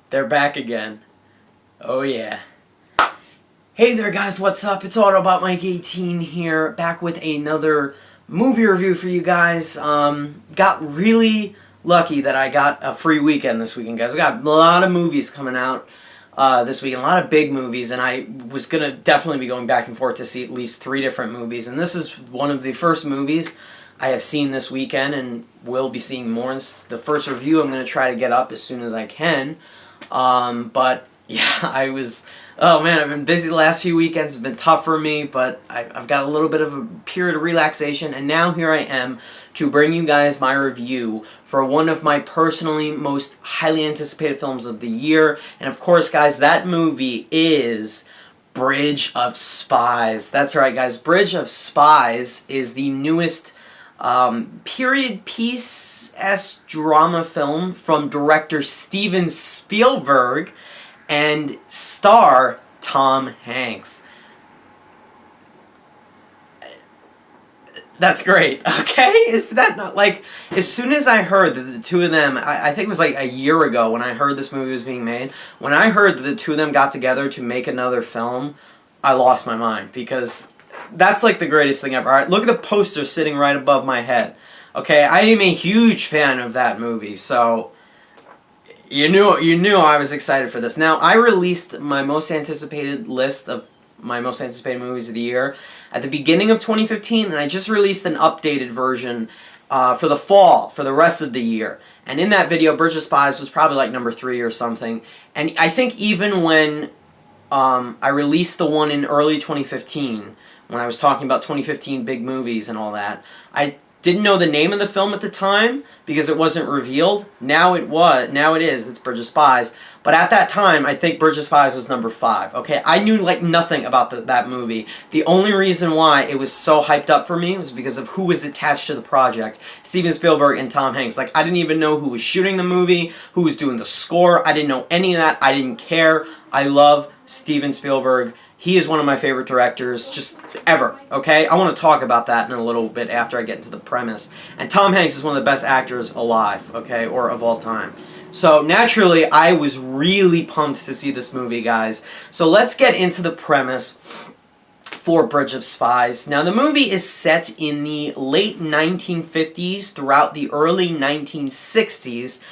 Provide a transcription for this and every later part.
They're back again. Oh yeah. Hey there guys, what's up? It's Autobot Mike 18 here, back with another movie review for you guys. Got really lucky that I got a free weekend this weekend, guys. We got a lot of movies coming out this weekend, a lot of big movies, and I was going to definitely be going back and forth to see at least 3 different movies, and this is one of the first movies I have seen this weekend and will be seeing more. The first review I'm going to try to get up as soon as I can. But yeah, oh man, I've been busy the last few weekends. It's been tough for me, but I've got a little bit of a period of relaxation, and now here I am to bring you guys my review for one of my personally most highly anticipated films of the year. And of course, guys, that movie is Bridge of Spies. That's right, guys. Bridge of Spies is the newest period piece-esque drama film from director Steven Spielberg and star Tom Hanks. That's great, okay? Is that not, like, as soon as I heard that the two of them, I think it was like a year ago when I heard this movie was being made, when I heard that the two of them got together to make another film, I lost my mind, because that's like the greatest thing ever. Alright, look at the poster sitting right above my head. Okay, I am a huge fan of that movie, so you knew I was excited for this. Now, I released my most anticipated list of my most anticipated movies of the year at the beginning of 2015, and I just released an updated version for the fall, for the rest of the year. And in that video, Bridge of Spies was probably like number 3 or something. And I think even when I released the one in early 2015, when I was talking about 2015 big movies and all that, I didn't know the name of the film at the time because it wasn't revealed. Now it is. It's Bridge of Spies. But at that time, I think Bridge of Spies was number 5. Okay, I knew like nothing about that movie. The only reason why it was so hyped up for me was because of who was attached to the project: Steven Spielberg and Tom Hanks. Like, I didn't even know who was shooting the movie, who was doing the score. I didn't know any of that. I didn't care. I love Steven Spielberg. He is one of my favorite directors, just ever, okay? I want to talk about that in a little bit after I get into the premise. And Tom Hanks is one of the best actors alive, okay, or of all time. So, naturally, I was really pumped to see this movie, guys. So, let's get into the premise for Bridge of Spies. Now, the movie is set in the late 1950s throughout the early 1960s,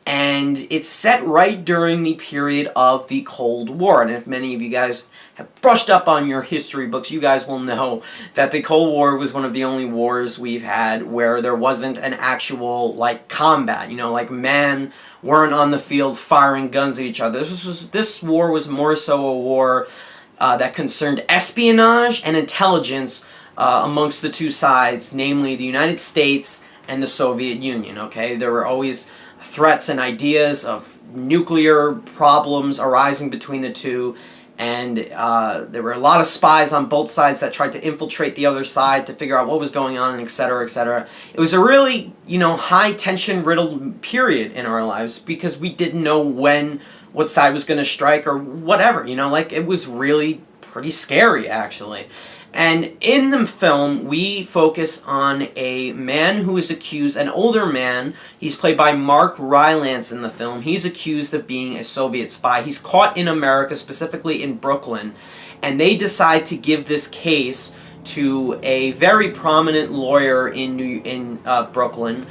and it's set right during the period of the Cold War. And if many of you guys have brushed up on your history books, you guys will know that the Cold War was one of the only wars we've had where there wasn't an actual, like, combat. You know, like, men weren't on the field firing guns at each other. This war was more so a war that concerned espionage and intelligence amongst the two sides, namely the United States and the Soviet Union, okay? There were always threats and ideas of nuclear problems arising between the two, and there were a lot of spies on both sides that tried to infiltrate the other side to figure out what was going on, and etc., etc. It was a really, high-tension riddled period in our lives because we didn't know what side was going to strike or whatever, like, it was really pretty scary, actually. And in the film, we focus on a man who is accused, an older man. He's played by Mark Rylance in the film. He's accused of being a Soviet spy. He's caught in America, specifically in Brooklyn. And they decide to give this case to a very prominent lawyer in Brooklyn.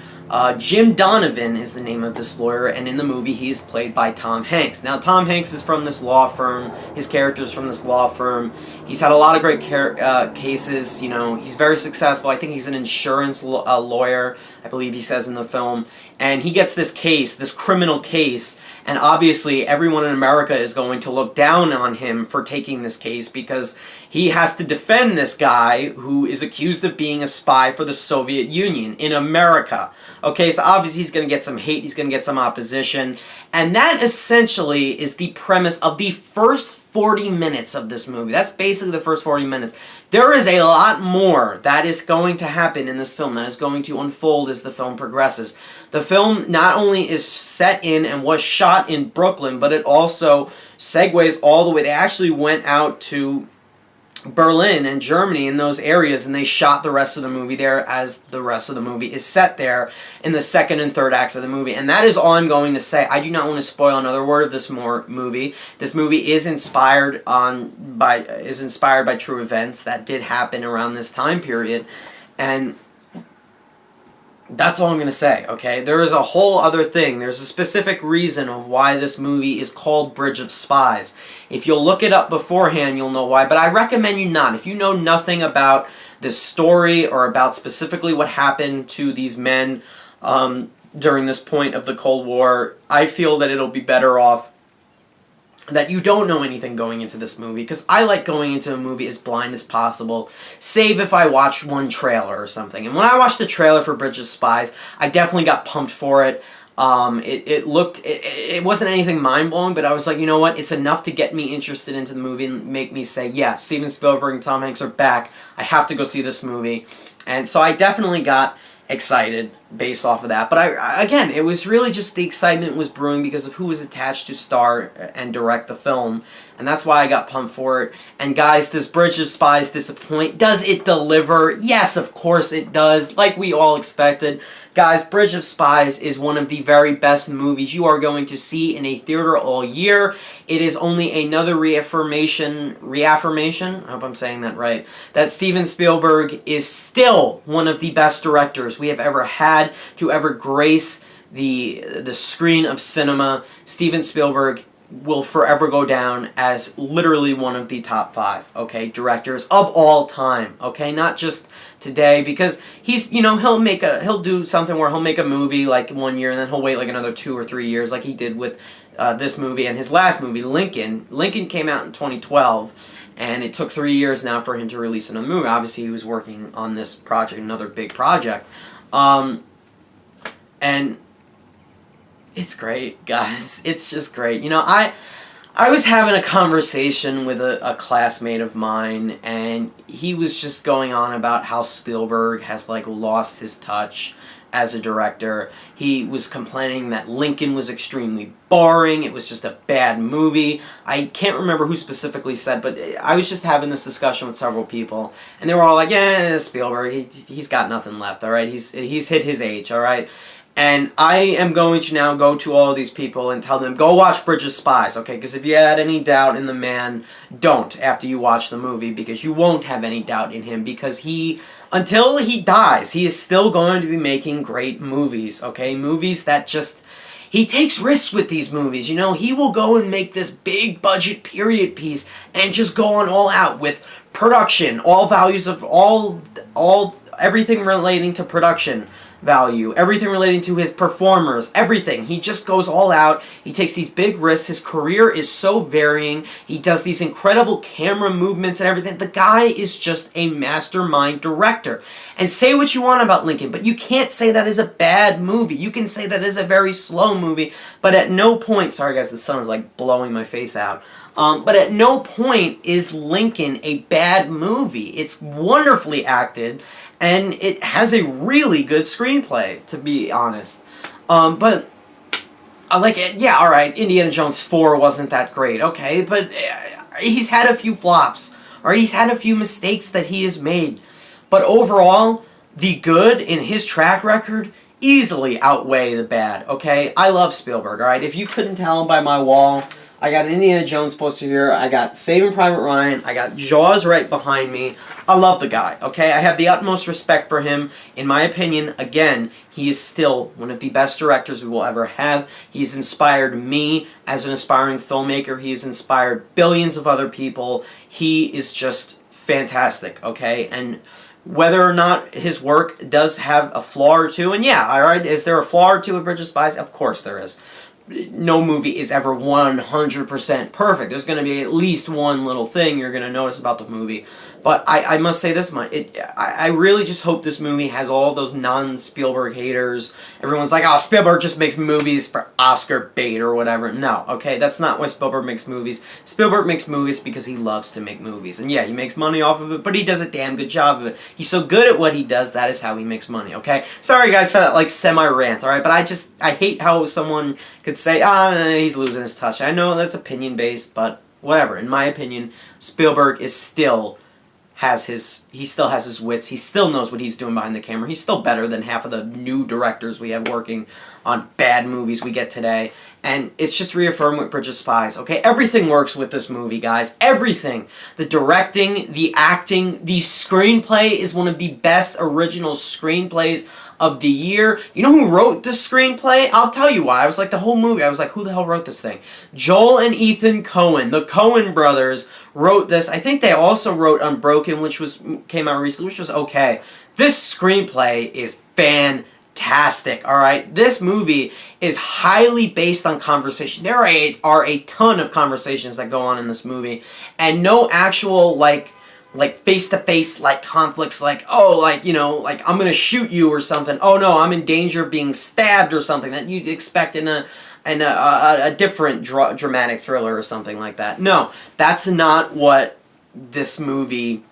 Jim Donovan is the name of this lawyer, and in the movie he is played by Tom Hanks. Now, Tom Hanks is from this law firm. His character is from this law firm. He's had a lot of great cases. He's very successful. I think he's an insurance lawyer, I believe he says in the film. And he gets this case, this criminal case, and obviously everyone in America is going to look down on him for taking this case because he has to defend this guy who is accused of being a spy for the Soviet Union in America. Okay, so obviously he's going to get some hate, he's going to get some opposition, and that essentially is the premise of the first 40 minutes of this movie. That's basically the first 40 minutes. There is a lot more that is going to happen in this film, that is going to unfold as the film progresses. The film not only is set in and was shot in Brooklyn, but it also segues all the way. They actually went out to Berlin and Germany in those areas, and they shot the rest of the movie there, as the rest of the movie is set there in the second and third acts of the movie. And that is all I'm going to say. I do not want to spoil another word of this movie. This movie is inspired by true events that did happen around this time period, and that's all I'm going to say, okay? There is a whole other thing. There's a specific reason of why this movie is called Bridge of Spies. If you'll look it up beforehand, you'll know why. But I recommend you not. If you know nothing about this story or about specifically what happened to these men during this point of the Cold War, I feel that it'll be better off that you don't know anything going into this movie, because I like going into a movie as blind as possible, save if I watch one trailer or something. And when I watched the trailer for Bridge of Spies, I definitely got pumped for it. It wasn't anything mind-blowing, but I was like, you know what, it's enough to get me interested into the movie and make me say, yeah, Steven Spielberg and Tom Hanks are back, I have to go see this movie. And so I definitely got excited based off of that. But again, it was really just the excitement was brewing because of who was attached to star and direct the film, and that's why I got pumped for it. And guys, does Bridge of Spies disappoint? Does it deliver? Yes, of course it does, like we all expected. Guys, Bridge of Spies is one of the very best movies you are going to see in a theater all year. It is only another reaffirmation, I hope I'm saying that right, that Steven Spielberg is still one of the best directors we have ever had to ever grace the screen of cinema. Steven Spielberg will forever go down as literally one of the top 5, okay, directors of all time, okay, not just today, because he's, you know, he'll do something where he'll make a movie like one year and then he'll wait like another 2 or 3 years, like he did with this movie and his last movie, Lincoln. Lincoln came out in 2012, and it took 3 years now for him to release another movie. Obviously, he was working on this project, another big project, and it's great, guys. It's just great. You know, I was having a conversation with a classmate of mine, and he was just going on about how Spielberg has, like, lost his touch as a director. He was complaining that Lincoln was extremely boring. It was just a bad movie. I can't remember who specifically said, but I was just having this discussion with several people, and they were all like, yeah, Spielberg, he's got nothing left, all right? He's hit his age, all right? And I am going to now go to all of these people and tell them, go watch Bridge of Spies, okay? Because if you had any doubt in the man, don't after you watch the movie, because you won't have any doubt in him, because until he dies, he is still going to be making great movies, okay? Movies that just... He takes risks with these movies, you know? He will go and make this big budget period piece and just go on all out with production, all values of everything relating to production value, everything relating to his performers, everything. He just goes all out. He takes these big risks. His career is so varying. He does these incredible camera movements and everything. The guy is just a mastermind director. And say what you want about Lincoln, but you can't say that is a bad movie. You can say that is a very slow movie, but at no point, sorry guys, the sun is like blowing my face out, but at no point is Lincoln a bad movie. It's wonderfully acted, and it has a really good screenplay, to be honest. But I like it. Yeah, all right, Indiana Jones 4 wasn't that great, okay, but he's had a few flops, all right, he's had a few mistakes that he has made, but overall, the good in his track record easily outweigh the bad, okay? I love Spielberg, all right? If you couldn't tell by my wall, I got an Indiana Jones poster here, I got Saving Private Ryan, I got Jaws right behind me. I love the guy, okay? I have the utmost respect for him. In my opinion, again, he is still one of the best directors we will ever have. He's inspired me as an aspiring filmmaker. He's inspired billions of other people. He is just fantastic, okay? And whether or not his work does have a flaw or two, and yeah, alright, is there a flaw or two with Bridge of Spies? Of course there is. No movie is ever 100% perfect. There's going to be at least one little thing you're going to notice about the movie. But I must say this much. I really just hope this movie has all those non-Spielberg haters. Everyone's like, oh, Spielberg just makes movies for Oscar bait or whatever. No, okay? That's not why Spielberg makes movies. Spielberg makes movies because he loves to make movies. And yeah, he makes money off of it, but he does a damn good job of it. He's so good at what he does, that is how he makes money, okay? Sorry, guys, for that, like, semi-rant, alright? But I hate how someone could say, he's losing his touch. I know that's opinion-based, but whatever. In my opinion, Spielberg is still he still has his wits. He still knows what he's doing behind the camera. He's still better than half of the new directors we have working on bad movies we get today. And it's just reaffirmed with Bridge of Spies, okay? Everything works with this movie, guys. Everything. The directing, the acting, the screenplay is one of the best original screenplays of the year. You know who wrote this screenplay? I'll tell you why. I was like, the whole movie, I was like, who the hell wrote this thing? Joel and Ethan Coen, the Coen brothers, wrote this. I think they also wrote Unbroken, which came out recently, which was okay. This screenplay is fantastic, alright? This movie is highly based on conversation. There are a ton of conversations that go on in this movie, and no actual, like face-to-face, like, conflicts, like, oh, like, you know, like, I'm gonna shoot you or something. Oh, no, I'm in danger of being stabbed or something that you'd expect in a different dramatic thriller or something like that. No, that's not what this movie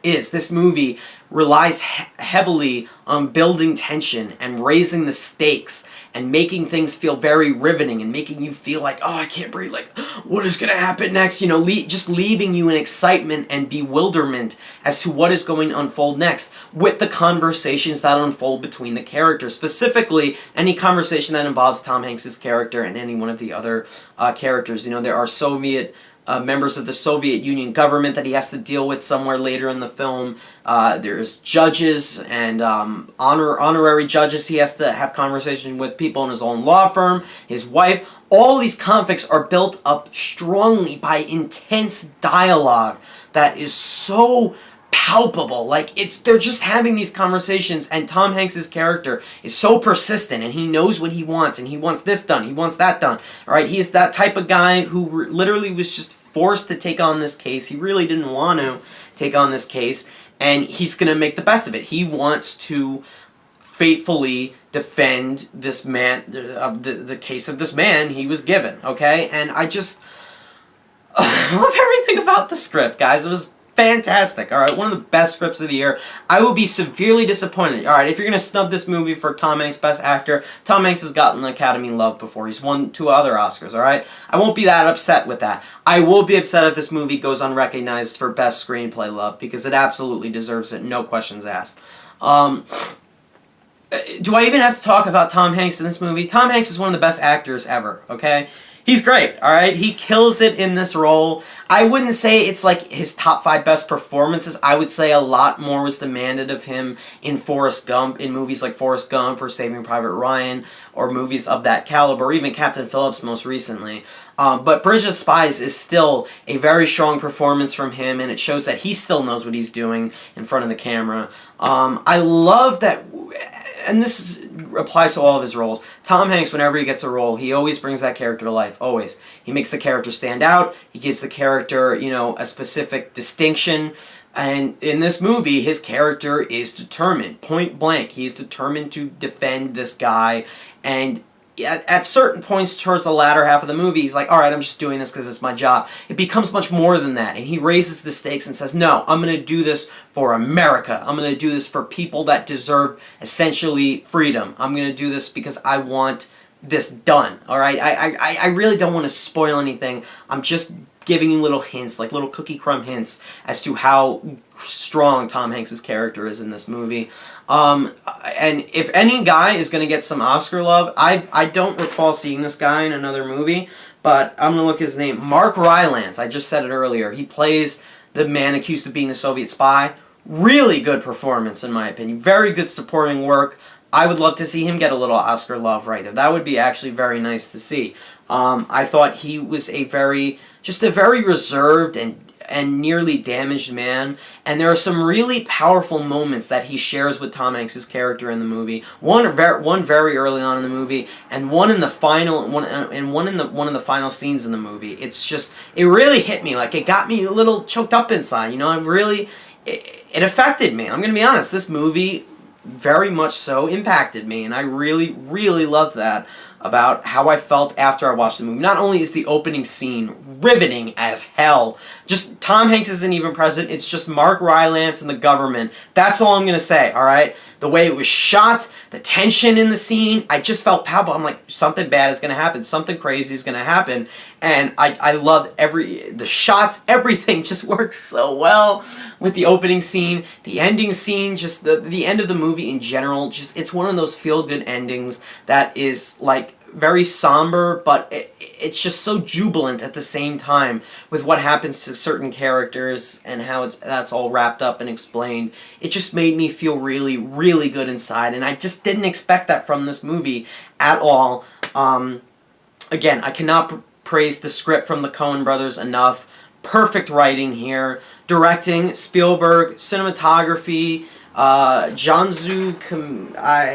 is. This movie relies heavily on building tension and raising the stakes and making things feel very riveting and making you feel like, oh, I can't breathe, like, what is going to happen next? You know, just leaving you in excitement and bewilderment as to what is going to unfold next with the conversations that unfold between the characters. Specifically, any conversation that involves Tom Hanks' character and any one of the other characters. You know, there are Soviet members of the Soviet Union government that he has to deal with somewhere later in the film. There's judges and honorary judges he has to have conversations with, people in his own law firm, his wife. All these conflicts are built up strongly by intense dialogue that is so palpable. Like, they're just having these conversations, and Tom Hanks' character is so persistent, and he knows what he wants, and he wants this done, he wants that done. Alright, he's that type of guy who literally was just forced to take on this case. He really didn't want to take on this case, and he's going to make the best of it. He wants to faithfully defend this man, the case of this man he was given, okay? And I just love everything about the script, guys. It was fantastic, alright? One of the best scripts of the year. I will be severely disappointed. Alright, if you're going to snub this movie for Tom Hanks Best Actor, Tom Hanks has gotten Academy love before. He's won 2 other Oscars, alright? I won't be that upset with that. I will be upset if this movie goes unrecognized for Best Screenplay love, because it absolutely deserves it, no questions asked. Do I even have to talk about Tom Hanks in this movie? Tom Hanks is one of the best actors ever, okay? He's great, alright? He kills it in this role. I wouldn't say it's like his top 5 best performances. I would say a lot more was demanded of him in Forrest Gump, in movies like Forrest Gump or Saving Private Ryan, or movies of that caliber, or even Captain Phillips most recently. But Bridge of Spies is still a very strong performance from him, and it shows that he still knows what he's doing in front of the camera. I love that, and this applies to all of his roles. Tom Hanks, whenever he gets a role, he always brings that character to life, always. He makes the character stand out, he gives the character, you know, a specific distinction, and in this movie, his character is determined, point blank. He is determined to defend this guy, and at certain points towards the latter half of the movie, he's like, alright, I'm just doing this because it's my job. It becomes much more than that, and he raises the stakes and says, no, I'm going to do this for America. I'm going to do this for people that deserve, essentially, freedom. I'm going to do this because I want this done, alright? I really don't want to spoil anything. I'm just giving you little hints, like little cookie crumb hints, as to how strong Tom Hanks' character is in this movie. And if any guy is going to get some Oscar love, I don't recall seeing this guy in another movie, but I'm going to look his name. Mark Rylance, I just said it earlier. He plays the man accused of being a Soviet spy. Really good performance, in my opinion. Very good supporting work. I would love to see him get a little Oscar love right there. That would be actually very nice to see. I thought he was just a very reserved and nearly damaged man, and there are some really powerful moments that he shares with Tom Hanks' character in the movie. One very early on in the movie, and one in the final one of the final scenes in the movie. It really hit me. Like, it got me a little choked up inside. You know, it affected me. I'm gonna be honest. This movie very much so impacted me, and I really, really loved that. about how I felt after I watched the movie. Not only is the opening scene riveting as hell, just Tom Hanks isn't even present, it's just Mark Rylance and the government. That's all I'm going to say, alright? The way it was shot, the tension in the scene, I just felt palpable. I'm like, something bad is going to happen, something crazy is going to happen. And I loved the shots, everything just works so well with the opening scene, the ending scene, just the end of the movie in general. Just, it's one of those feel-good endings that is like very somber, but it's just so jubilant at the same time with what happens to certain characters and how that's all wrapped up and explained. It just made me feel really, really good inside, and I just didn't expect that from this movie at all. Again, I cannot praise the script from the Coen brothers enough. Perfect writing here. Directing, Spielberg. Cinematography, I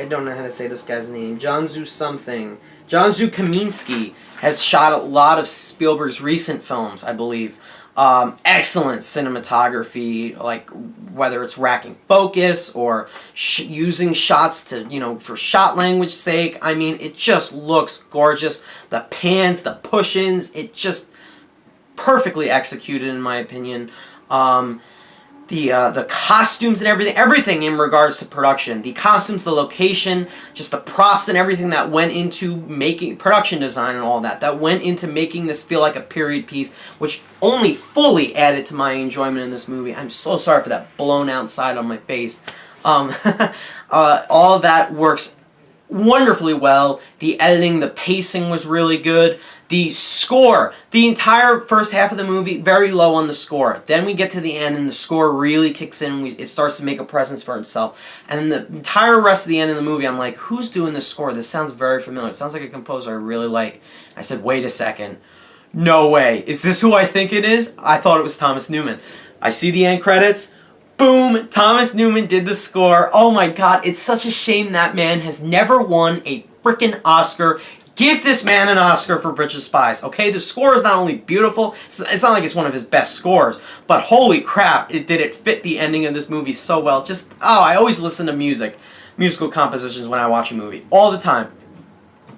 don't know how to say this guy's name. Jonzu Kaminski has shot a lot of Spielberg's recent films, I believe. Excellent cinematography, like whether it's racking focus or using shots to, for shot language sake. I mean, it just looks gorgeous. The pans, the push-ins, it just perfectly executed in my opinion. The costumes and everything in regards to production. The costumes, the location, just the props and everything that went into making, production design and all that went into making this feel like a period piece, which only fully added to my enjoyment in this movie. I'm so sorry for that blown out side on my face. All of that works wonderfully well. The editing, the pacing was really good. The score, the entire first half of the movie, very low on the score. Then we get to the end and the score really kicks in. It starts to make a presence for itself. And the entire rest of the end of the movie, I'm like, who's doing this score? This sounds very familiar. It sounds like a composer I really like. I said, wait a second. No way. Is this who I think it is? I thought it was Thomas Newman. I see the end credits. Boom! Thomas Newman did the score. Oh my god, it's such a shame that man has never won a freaking Oscar. Give this man an Oscar for Bridge of Spies, okay? The score is not only beautiful, it's not like it's one of his best scores, but holy crap, did it fit the ending of this movie so well. Just, I always listen to musical compositions when I watch a movie, all the time.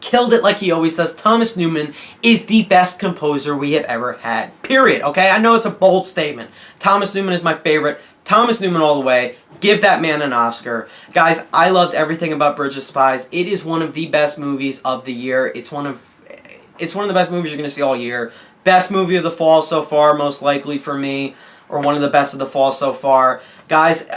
Killed it like he always does. Thomas Newman is the best composer we have ever had, period, okay? I know it's a bold statement. Thomas Newman is my favorite. Thomas Newman all the way. Give that man an Oscar. Guys, I loved everything about Bridge of Spies. It is one of the best movies of the year. It's one of the best movies you're going to see all year. Best movie of the fall so far, most likely for me, or one of the best of the fall so far. Guys,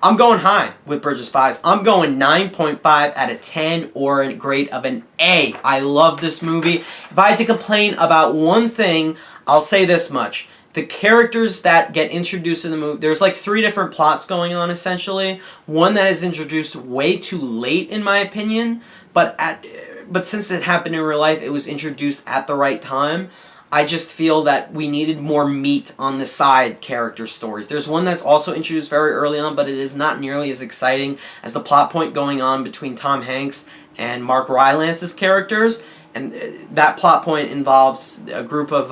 I'm going high with Bridge of Spies. I'm going 9.5 out of 10 or a grade of an A. I love this movie. If I had to complain about one thing, I'll say this much. The characters that get introduced in the movie, there's like 3 different plots going on essentially. One that is introduced way too late in my opinion, but since it happened in real life, it was introduced at the right time. I just feel that we needed more meat on the side character stories. There's one that's also introduced very early on, but it is not nearly as exciting as the plot point going on between Tom Hanks and Mark Rylance's characters. And that plot point involves a group of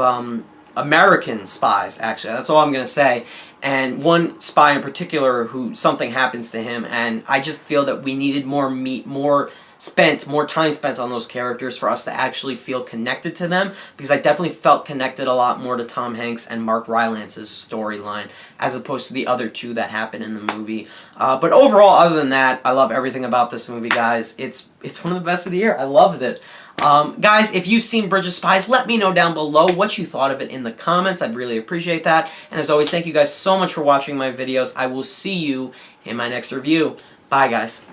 American spies, actually. That's all I'm going to say. And one spy in particular who something happens to him, and I just feel that we needed more meat, more time spent on those characters for us to actually feel connected to them, because I definitely felt connected a lot more to Tom Hanks and Mark Rylance's storyline as opposed to the other 2 that happen in the movie. But overall, other than that, I love everything about this movie, guys. It's one of the best of the year. I loved it. Guys, if you've seen Bridge of Spies, let me know down below what you thought of it in the comments. I'd really appreciate that. And as always, thank you guys so much for watching my videos. I will see you in my next review. Bye, guys.